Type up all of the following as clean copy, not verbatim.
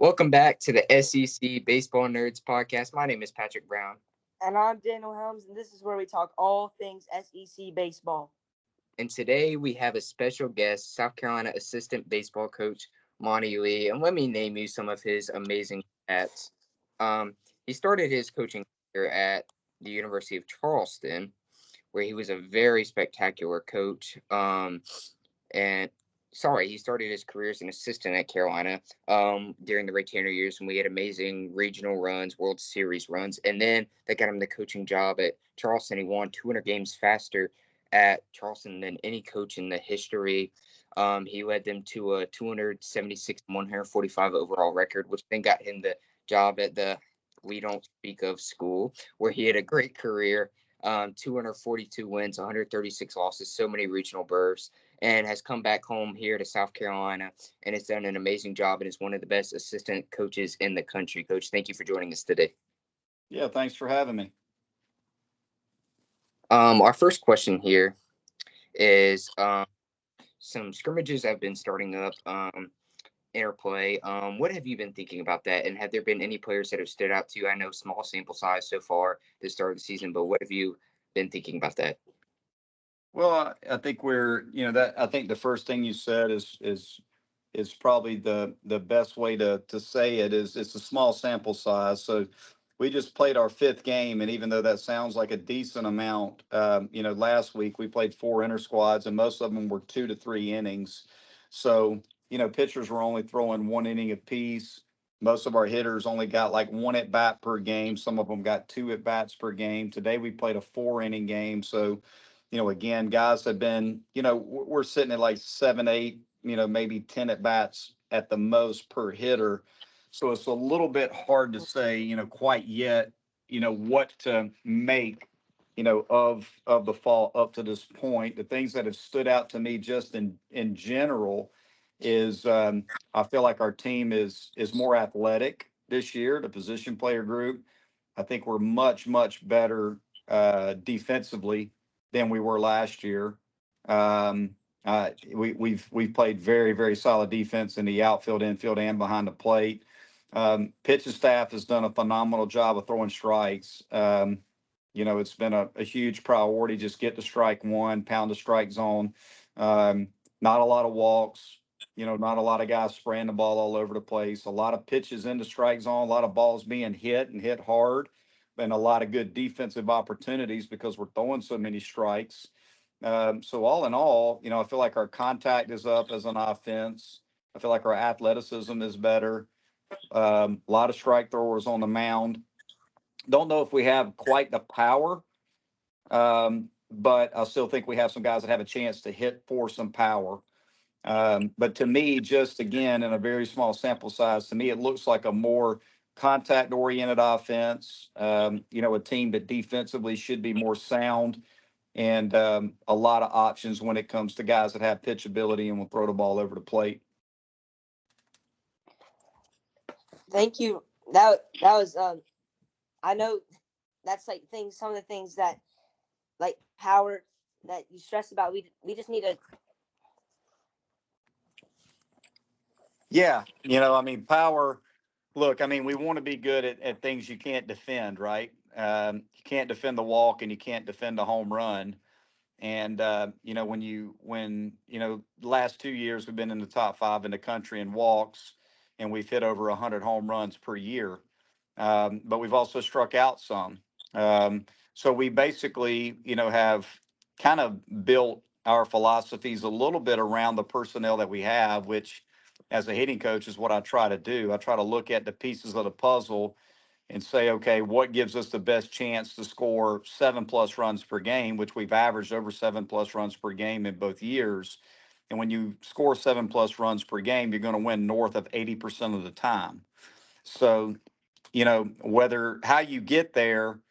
Welcome back to the SEC Baseball Nerds podcast. My name is Patrick Brown. And I'm Daniel Helms, and this is where we talk all things SEC baseball. And today we have a special guest, South Carolina assistant baseball coach Monte Lee. And let me name you some of his amazing stats. He started his coaching career at the University of Charleston, where he was a very spectacular coach. And he started his career as an assistant at Carolina during the retainer years when we had amazing regional runs, World Series runs, and then they got him the coaching job at Charleston. He won 200 games faster at Charleston than any coach in the history. He led them to a 276 145 overall record, which then got him the job at the We Don't Speak of school, where he had a great career. 242 wins, 136 losses, so many regional berths, and has come back home here to South Carolina and has done an amazing job and is one of the best assistant coaches in the country. Coach, thank you for joining us today. Yeah, thanks for having me. Our first question here is some scrimmages have been starting up. Interplay. What have you been thinking about that? And have there been any players that have stood out to you? I know small sample size so far the start of the season, but what have you been thinking about that? Well, I think I think the first thing you said is probably the best way to say it is it's a small sample size. So we just played our fifth game, and even though that sounds like a decent amount, last week we played four inter squads, and most of them were 2 to 3 innings. So pitchers were only throwing 1 inning apiece. Most of our hitters only got like 1 at bat per game. Some of them got 2 at bats per game. Today we played a 4 inning game. So, again, guys have been, we're sitting at like 7, 8, maybe 10 at bats at the most per hitter. So it's a little bit hard to say, quite yet, what to make, of the fall up to this point. The things that have stood out to me just in general is I feel like our team is more athletic this year, the position player group. I think we're much, much better defensively than we were last year. We've played very, very solid defense in the outfield, infield, and behind the plate. Pitching staff has done a phenomenal job of throwing strikes. It's been a huge priority. Just get to strike one, pound the strike zone. Not a lot of walks. Not a lot of guys spraying the ball all over the place. A lot of pitches in the strike zone. A lot of balls being hit and hit hard, and a lot of good defensive opportunities because we're throwing so many strikes. So all in all, I feel like our contact is up as an offense. I feel like our athleticism is better. A lot of strike throwers on the mound. Don't know if we have quite the power, but I still think we have some guys that have a chance to hit for some power. But to me, just again, in a very small sample size, to me, it looks like a more contact-oriented offense, a team that defensively should be more sound and a lot of options when it comes to guys that have pitchability and will throw the ball over the plate. Thank you. That was I know that's like some of the things that like power that you stress about. We just need to. Yeah, power. Look, we want to be good at things you can't defend, right? You can't defend the walk and you can't defend a home run. And the last 2 years we've been in the top 5 in the country in walks, and we've hit over 100 home runs per year. But we've also struck out some. So we basically, have kind of built our philosophies a little bit around the personnel that we have, which as a hitting coach is what I try to do. I try to look at the pieces of the puzzle and say, okay, what gives us the best chance to score 7+ runs per game, which we've averaged over 7+ runs per game in both years. And when you score 7+ runs per game, you're going to win north of 80% of the time. So, whether how you get there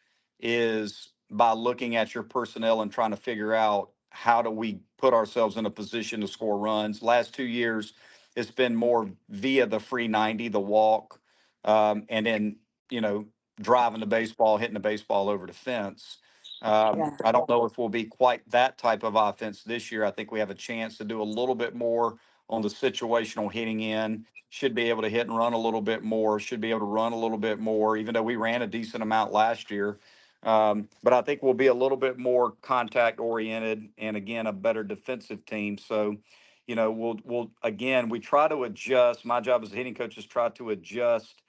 is by looking at your personnel and trying to figure out how do we put ourselves in a position to score runs. Last 2 years, it's been more via the free 90, the walk, and then, driving the baseball, hitting the baseball over the fence. Yeah. I don't know if we'll be quite that type of offense this year. I think we have a chance to do a little bit more on the situational hitting end. Should be able to hit and run a little bit more. Should be able to run a little bit more, even though we ran a decent amount last year. But I think we'll be a little bit more contact oriented, and again, a better defensive team. So, we'll again, we try to adjust. My job as a hitting coach is try to adjust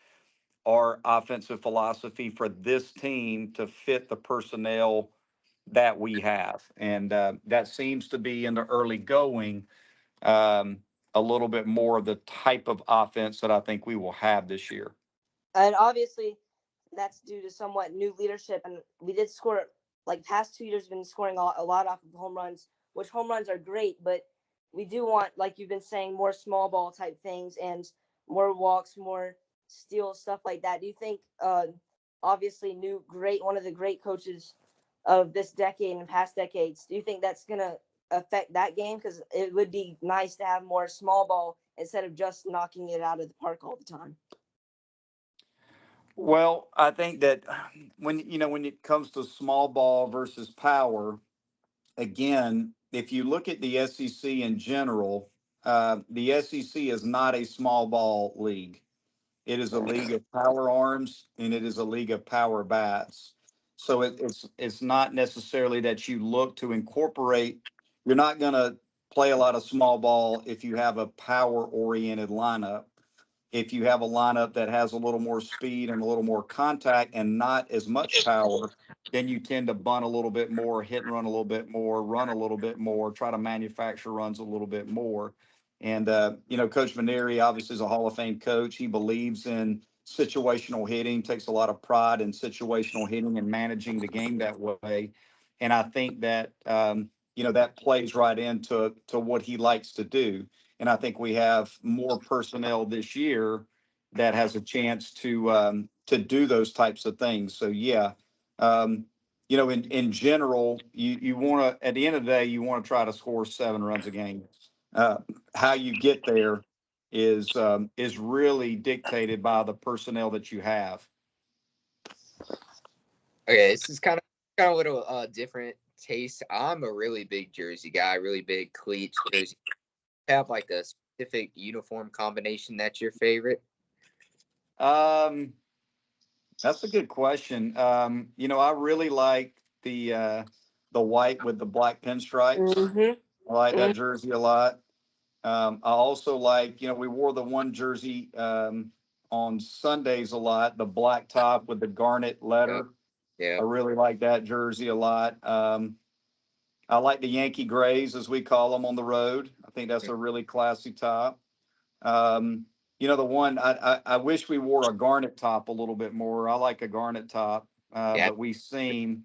our offensive philosophy for this team to fit the personnel that we have, and that seems to be in the early going um, a little bit more of the type of offense that I think we will have this year. And obviously, that's due to somewhat new leadership. And we did score, like past 2 years, been scoring a lot off of home runs, which home runs are great, but we do want, like you've been saying, more small ball type things and more walks, more steals, stuff like that. Do you think, obviously, one of the great coaches of this decade and past decades, do you think that's going to affect that game? Because it would be nice to have more small ball instead of just knocking it out of the park all the time. Well, I think that when it comes to small ball versus power, again, if you look at the SEC in general, the SEC is not a small ball league. It is a league of power arms, and it is a league of power bats. So it's not necessarily that you look to incorporate. You're not going to play a lot of small ball if you have a power oriented lineup. If you have a lineup that has a little more speed and a little more contact and not as much power, then you tend to bunt a little bit more, hit and run a little bit more, run a little bit more, try to manufacture runs a little bit more. And, Coach Maneri obviously is a Hall of Fame coach. He believes in situational hitting, takes a lot of pride in situational hitting and managing the game that way. And I think that, that plays right into what he likes to do. And I think we have more personnel this year that has a chance to do those types of things. So yeah, in general, you want to, at the end of the day, you want to try to score 7 runs a game. Uh, how you get there is really dictated by the personnel that you have. Okay, this is kind of a little different taste. I'm a really big jersey guy, really big cleats jersey. Have like a specific uniform combination that's your favorite? Um, that's a good question. I really like the white with the black pinstripes. Mm-hmm. I like that jersey a lot. I also like, we wore the one jersey on Sundays a lot, the black top with the garnet Yep. letter. I Yep. really like that jersey a lot. I like the Yankee grays, as we call them on the road. I think that's a really classy top. Um, the one I wish we wore a garnet top a little bit more. I like a garnet top, Yeah. but we seem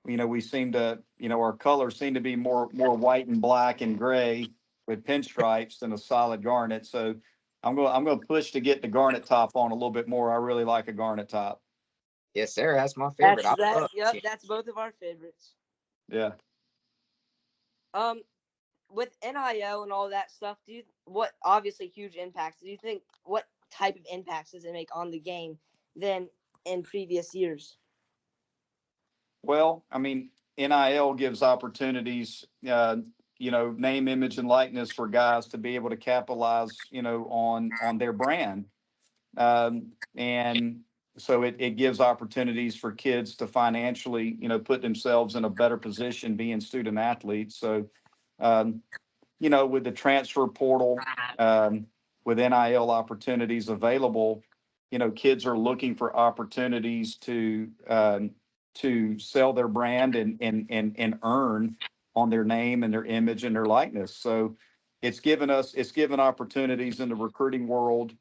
to, our colors seem to be more white and black and gray with pinstripes than a solid garnet. So I'm going to push to get the garnet top on a little bit more. I really like a garnet top. Yes, sir. That's my favorite. That's I that. love Yep, it. that's both of our favorites. Yeah. Um, with NIL and all that stuff, what obviously huge impacts? Do you think what type of impacts does it make on the game than in previous years? Well, I mean, NIL gives opportunities, name, image, and likeness for guys to be able to capitalize, on their brand. And so it gives opportunities for kids to financially, put themselves in a better position being student athletes. So, um, with the transfer portal, with NIL opportunities available, kids are looking for opportunities to sell their brand and earn on their name and their image and their likeness. So it's given opportunities in the recruiting world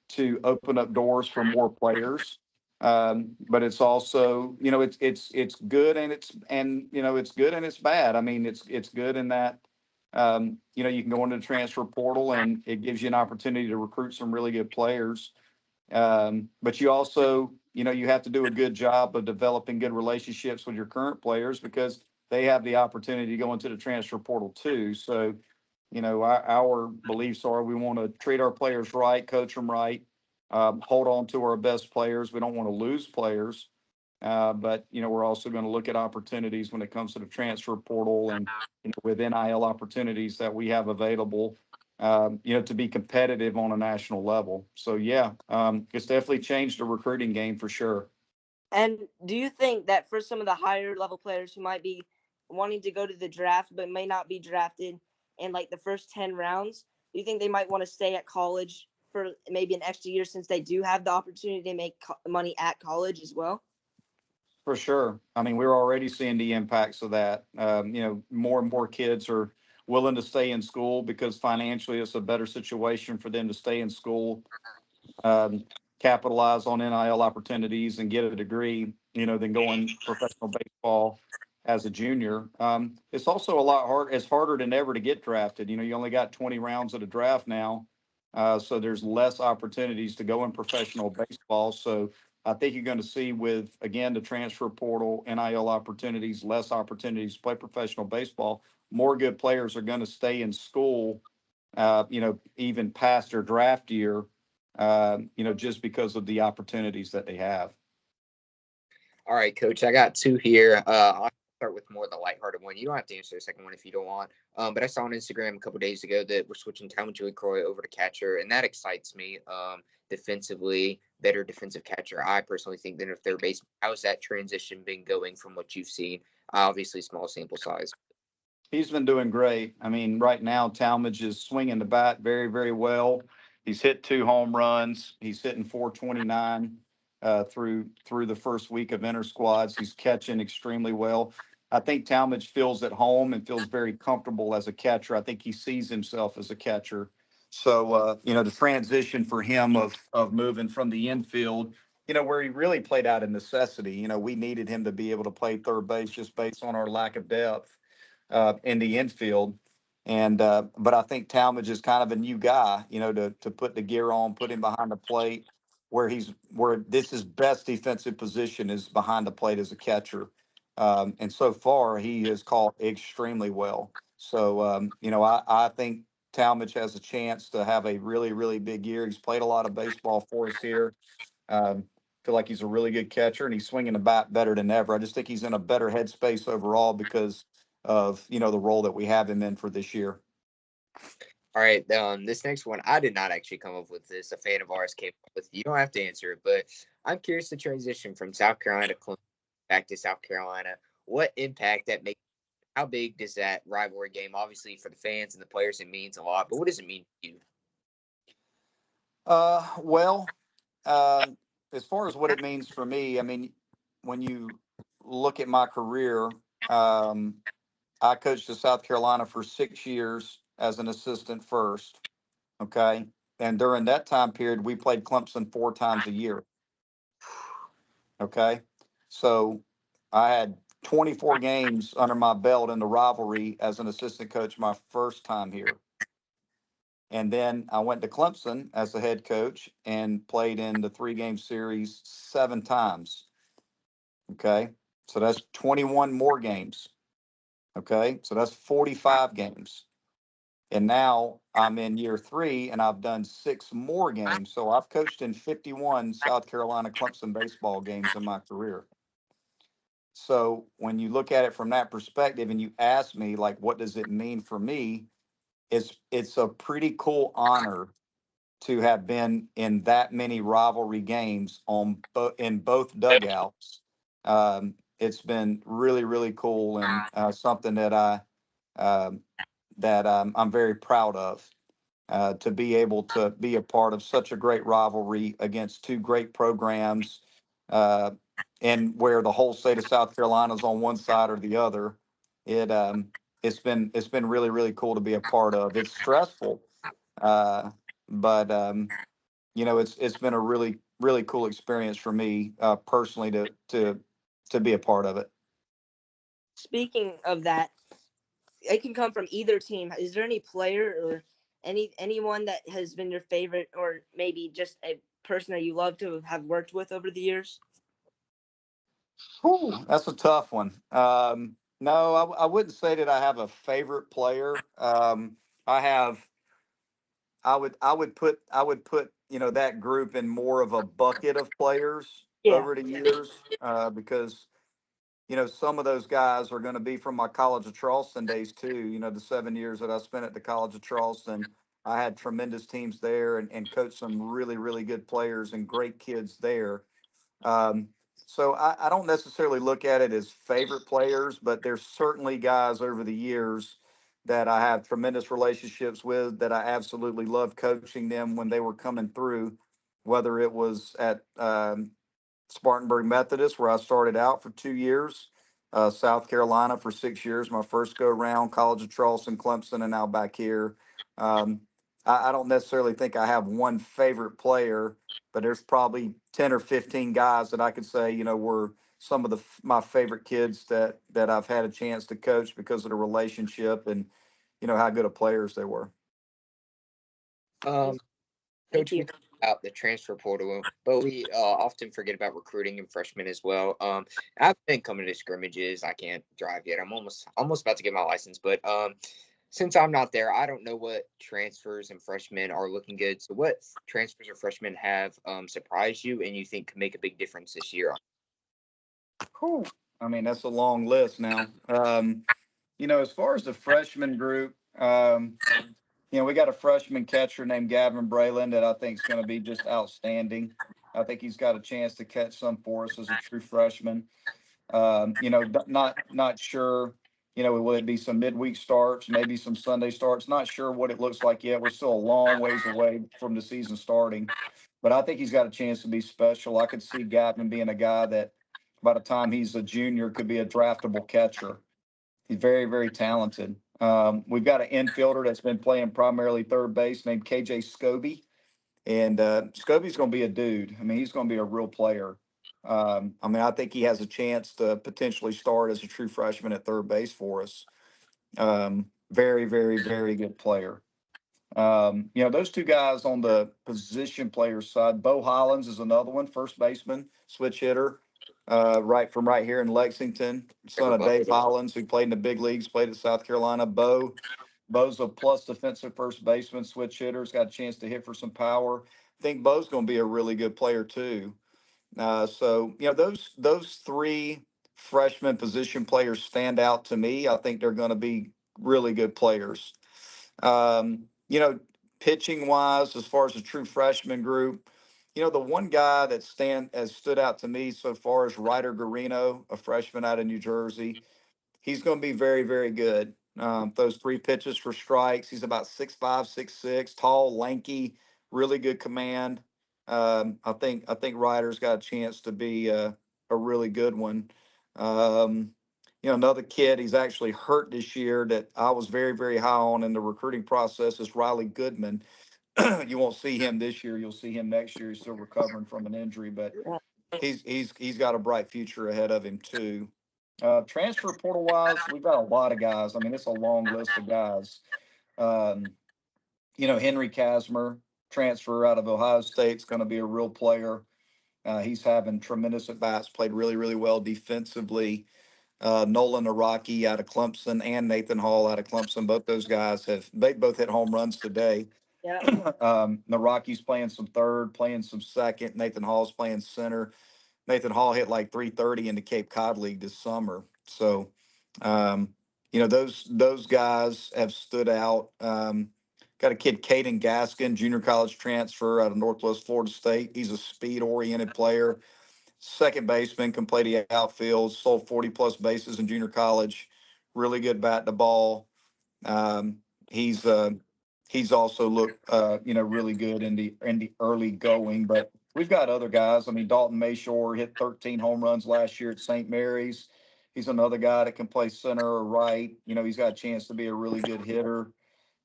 to open up doors for more players. But it's also, it's good it's good and it's bad. I mean, it's good in that you can go into the transfer portal and it gives you an opportunity to recruit some really good players. But you also, you have to do a good job of developing good relationships with your current players because they have the opportunity to go into the transfer portal too. So, our beliefs are we want to treat our players right, coach them right, hold on to our best players. We don't want to lose players. But we're also going to look at opportunities when it comes to the transfer portal and with NIL opportunities that we have available. to be competitive on a national level. So yeah, it's definitely changed the recruiting game for sure. And do you think that for some of the higher level players who might be wanting to go to the draft but may not be drafted in like the first 10 rounds, do you think they might want to stay at college for maybe an extra year since they do have the opportunity to make money at college as well? For sure. I mean, we're already seeing the impacts of that. More and more kids are willing to stay in school because financially it's a better situation for them to stay in school, um, capitalize on NIL opportunities and get a degree, than going professional baseball as a junior. It's also a lot hard. It's harder than ever to get drafted. You only got 20 rounds of the draft now. So there's less opportunities to go in professional baseball. So I think you're going to see with, again, the transfer portal, NIL opportunities, less opportunities to play professional baseball. More good players are going to stay in school, even past their draft year, just because of the opportunities that they have. All right, Coach, I got two here. I'll start with more of the lighthearted one. You don't have to answer the second one if you don't want. But I saw on Instagram a couple days ago that we're switching Talmud Joey Croy over to catcher, and that excites me. Defensively, better defensive catcher. I personally think than a third base. How's that transition been going from what you've seen? Obviously, small sample size. He's been doing great. I mean, right now, Talmadge is swinging the bat very, very well. He's hit 2 home runs. He's hitting 429 through the first week of inter squads. He's catching extremely well. I think Talmadge feels at home and feels very comfortable as a catcher. I think he sees himself as a catcher. So, the transition for him of moving from the infield, where he really played out of necessity. We needed him to be able to play third base just based on our lack of depth in the infield. And but I think Talmadge is kind of a new guy, to put the gear on, put him behind the plate, where this is best defensive position is behind the plate as a catcher. And so far he has caught extremely well. So I think Talmadge has a chance to have a really, really big year. He's played a lot of baseball for us here. Feel like he's a really good catcher and he's swinging the bat better than ever. I just think he's in a better headspace overall because of the role that we have him in for this year. All right, this next one, I did not actually come up with this. A fan of ours came up with. You don't have to answer it, but I'm curious to transition from South Carolina to Clemson back to South Carolina. What impact that makes? How big does that rivalry game? Obviously, for the fans and the players, it means a lot. But what does it mean to you? Well, uh, as far as what it means for me, I mean, when you look at my career, um, I coached at South Carolina for 6 years as an assistant first. Okay. And during that time period, we played Clemson 4 times a year. Okay. So I had 24 games under my belt in the rivalry as an assistant coach my first time here. And then I went to Clemson as the head coach and played in the 3 game series 7 times. Okay. So that's 21 more games. Okay. So that's 45 games. And now I'm in year 3 and I've done 6 more games. So I've coached in 51 South Carolina Clemson baseball games in my career. So when you look at it from that perspective and you ask me, like, what does it mean for me? It's a pretty cool honor to have been in that many rivalry games in both dugouts. It's been really, really cool and something that um, I'm very proud of. To be able to be a part of such a great rivalry against 2 great programs, uh, and where the whole state of South Carolina is on one side or the other. It it's been really, really cool to be a part of. It's stressful, uh, but it's been a really, really cool experience for me personally to be a part of it. Speaking of that, it can come from either team. Is there any player or anyone that has been your favorite, or maybe just a person that you love to have worked with over the years? Whew, that's a tough one. No, I wouldn't say that I have a favorite player. I have. I would put that group in more of a bucket of players Yeah. over the years, because some of those guys are going to be from my College of Charleston days too. The 7 years that I spent at the College of Charleston. I had tremendous teams there and coached some really, really good players and great kids there. Um, so I don't necessarily look at it as favorite players, but there's certainly guys over the years that I have tremendous relationships with that I absolutely love coaching them when they were coming through, whether it was at Spartanburg Methodist, where I started out for 2 years, South Carolina for 6 years, my first go round, College of Charleston, Clemson, and now back here. Um, I don't necessarily think I have one favorite player, but there's probably 10 or 15 guys that I could say, were some of my favorite kids that I've had a chance to coach because of the relationship and, how good of players they were. Um, Thank Coach, we you. talk about the transfer portal, but we often forget about recruiting and freshmen as well. I've been coming to scrimmages. I can't drive yet. I'm almost about to get my license, but since I'm not there, I don't know what transfers and freshmen are looking good. So, what transfers or freshmen have surprised you and you think could make a big difference this year? Whew. I mean, that's a long list now. As far as the freshman group, we got a freshman catcher named Gavin Braylon that I think is going to be just outstanding. I think he's got a chance to catch some for us as a true freshman. Not sure. Will it be some midweek starts, maybe some Sunday starts? Not sure what it looks like yet. We're still a long ways away from the season starting, but I think he's got a chance to be special. I could see Gavin being a guy that, by the time he's a junior, could be a draftable catcher. He's very, very talented. We've got an infielder that's been playing primarily third base named KJ Scobie. And Scobie's going to be a dude. I mean, he's going to be a real player. I think he has a chance to potentially start as a true freshman at third base for us. Very, very, very good player. Those two guys on the position player side. Bo Hollins is another one, first baseman, switch hitter, right here in Lexington. Son of Dave Hollins, who played in the big leagues, played at South Carolina. Bo's a plus defensive first baseman, switch hitter. Has got a chance to hit for some power. I think Bo's going to be a really good player too. Those three freshman position players stand out to me. I think they're going to be really good players. Um, you know, Pitching wise, as far as the true freshman group, the one guy that has stood out to me so far is Ryder Garino, a freshman out of New Jersey. He's going to be very, very good. Those three pitches for strikes. He's about 6'5", 6'6", tall, lanky, really good command. I think Ryder's got a chance to be a really good one. Um, Another kid, he's actually hurt this year that I was very, very high on in the recruiting process is Riley Goodman. You won't see him this year. You'll see him next year. He's still recovering from an injury, but Yeah. he's got a bright future ahead of him too. Transfer portal wise, we've got a lot of guys. I mean, it's a long list of guys. Um, Henry Casmer, transfer out of Ohio State, is going to be a real player. He's having tremendous at bats, played really, really well defensively. Nolan Araki out of Clemson and Nathan Hall out of Clemson. Both those guys they both hit home runs today. Yeah. Naraki's playing some third, playing some second. Nathan Hall's playing center. Nathan Hall hit like 330 in the Cape Cod League this summer. So, those guys have stood out. Got a kid, Caden Gaskin, junior college transfer out of Northwest Florida State. He's a speed-oriented player. Second baseman, can play the outfield, sold 40-plus bases in junior college. Really good bat to ball. Um, he's uh, he's also looked really good in the early going. But we've got other guys. I mean, Dalton Mayshore hit 13 home runs last year at St. Mary's. He's another guy that can play center or right. He's got a chance to be a really good hitter.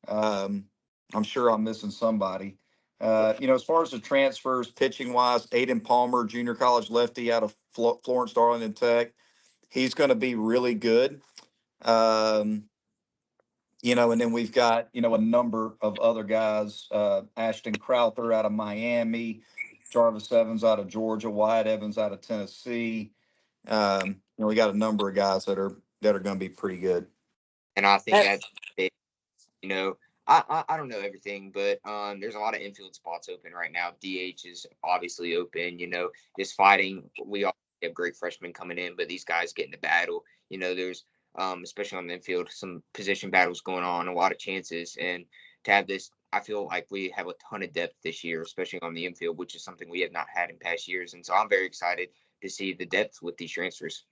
Um, I'm sure I'm missing somebody. As far as the transfers, pitching wise, Aiden Palmer, junior college lefty out of Florence Darlington Tech. He's going to be really good. Um, and then we've got, a number of other guys, Ashton Crowther out of Miami, Jarvis Evans out of Georgia, Wyatt Evans out of Tennessee. We got a number of guys that are going to be pretty good. And I think that's big. You know, I don't know everything, but there's a lot of infield spots open right now. DH is obviously open. Just fighting. We all have great freshmen coming in, but these guys get in the battle. There's especially on the infield, some position battles going on, a lot of chances, and to have this I feel like we have a ton of depth this year, especially on the infield, which is something we have not had in past years. And so I'm very excited to see the depth with these transfers.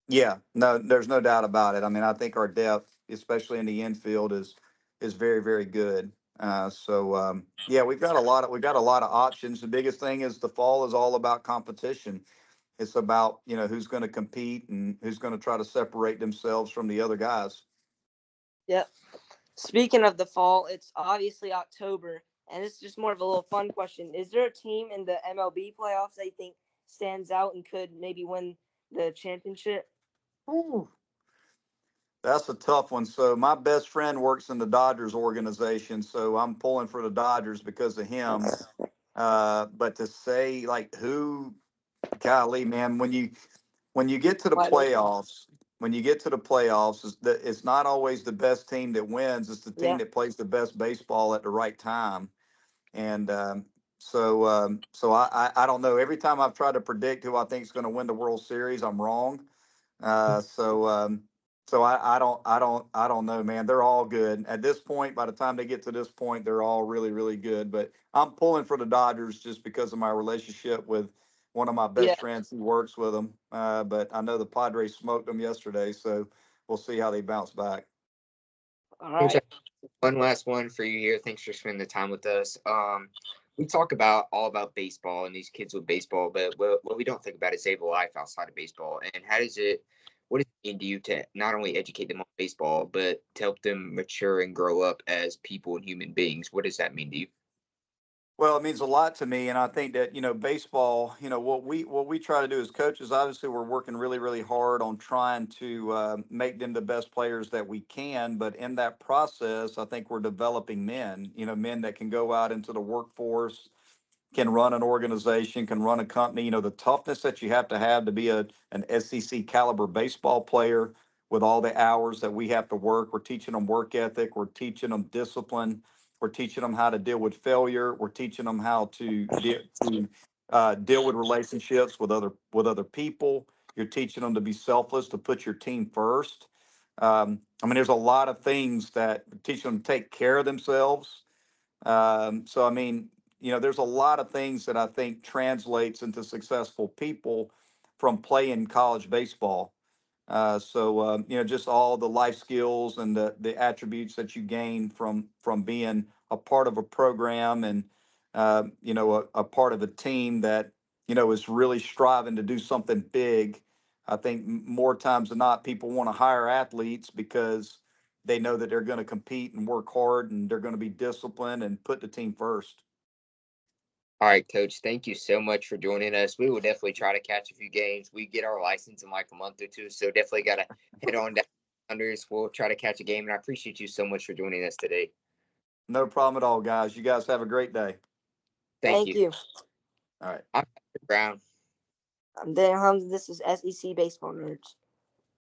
Yeah, no, there's no doubt about it. I mean, I think our depth, especially in the infield, is very, very good. Yeah, we've got a lot of options. The biggest thing is the fall is all about competition. It's about, who's going to compete and who's going to try to separate themselves from the other guys. Yep. Speaking of the fall, it's obviously October, and it's just more of a little fun question. Is there a team in the MLB playoffs that you think stands out and could maybe win the championship? Ooh, that's a tough one. So my best friend works in the Dodgers organization, so I'm pulling for the Dodgers because of him. But to say like who, golly, man, when you get to the Wide open. playoffs, it's not always the best team that wins. It's the team Yeah. that plays the best baseball at the right time. And so I don't know. Every time I've tried to predict who I think is going to win the World Series, I'm wrong. Uh, so um, so I don't know, man. They're all good at this point. By the time they get to this point, they're all really, really good. But I'm pulling for the Dodgers just because of my relationship with one of my Yeah. best friends who works with them. But I know the Padres smoked them yesterday, so we'll see how they bounce back. All Coach, right. one last one for you here. Thanks for spending the time with us. We talk about all about baseball and these kids with baseball, but what we don't think about is they have a life outside of baseball. And what does it mean to you to not only educate them on baseball, but to help them mature and grow up as people and human beings? What does that mean to you? Well, it means a lot to me, and I think that baseball. What we try to do as coaches. Obviously, we're working really, really hard on trying to make them the best players that we can. But in that process, I think we're developing men. Men that can go out into the workforce, can run an organization, can run a company. The toughness that you have to be an SEC caliber baseball player with all the hours that we have to work. We're teaching them work ethic. We're teaching them discipline. We're teaching them how to deal with failure. We're teaching them how to deal with relationships with other people. You're teaching them to be selfless, to put your team first. I mean, there's a lot of things that teach them to take care of themselves. So I mean, there's a lot of things that I think translates into successful people from playing college baseball. Just all the life skills and the attributes that you gain from being a part of a program and a part of a team that is really striving to do something big. I think more times than not, people want to hire athletes because they know that they're going to compete and work hard and they're going to be disciplined and put the team first. All right, Coach. Thank you so much for joining us. We will definitely try to catch a few games. We get our license in like a month or two, so definitely got to head on down unders. We'll try to catch a game, and I appreciate you so much for joining us today. No problem at all, guys. You guys have a great day. Thank Thank you. you. All right. I'm Brown. I'm Dan Hums. This is SEC Baseball Nerds.